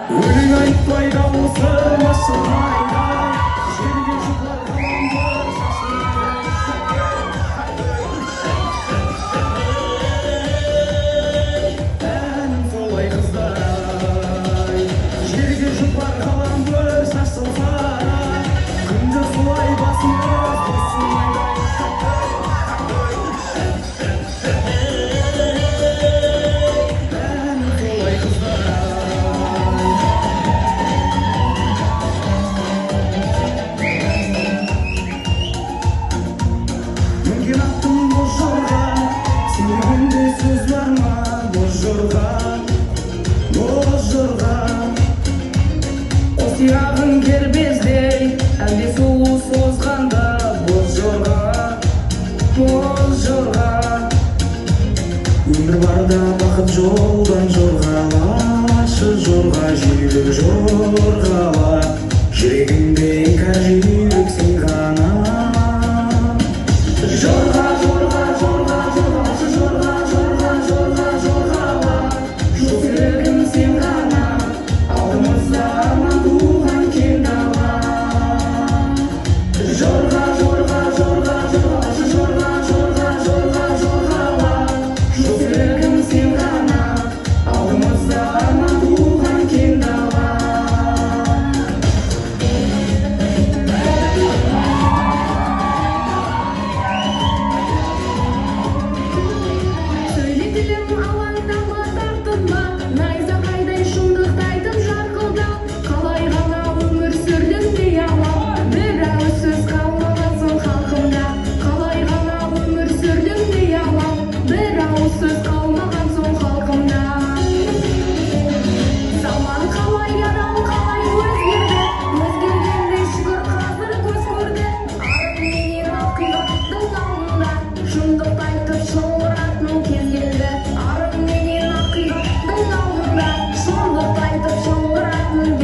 өлең айтпай дауысы масылмайдай, жерге жұқар қаламдар шашылмайдай. Әнім солай қыздар, жерге жұқар қаламдар шашылмайдай, күнді солай басымыз қосылмайдай. Әнім солай қыздар. Мінген аттым боз жорға, сүйегінде сөз бар ма? Боз жорға, боз жорға. Қос аяғың кербездей, әлде суы созғанда. Боз жорға, боз жорға. Өмір барда бақыт жолдан жорғалашы жорға, жүйрік жорғала. Жүрегімде іңкәр жүйрік сен ғана. Жорға, жорға, жорға, жорғашы жорға, жорға, жорға, жорғала. Жол серігім сен ғана, алдымызда арман туған кең дала. Жорға, жорға, жорға, жорғашы жорға, жорға, жорға, жорғала. Жол серігім сен ғана, алдымызда арман туған кең дала. Сөйлетілім алаңдама, тартынба, найзағайдай шындықты айтып жарқылда. Қалай ғана өмір сүрдім дей алам, бір ауыз сөз қалмағансың халқымда. Қалай ғана өмір сүрдім дей алам, бір ауыз сөз қалмағансың халқымда. Заман қалай адам қалай өзгерді, өзгергенде шүкір қазір көз көрді. Арым менен ақиқаттың алдында, шындықты айтып шыңғыратын кез келді. Арым менен ақиқаттың алдында, шындықты айтып шыңғыратын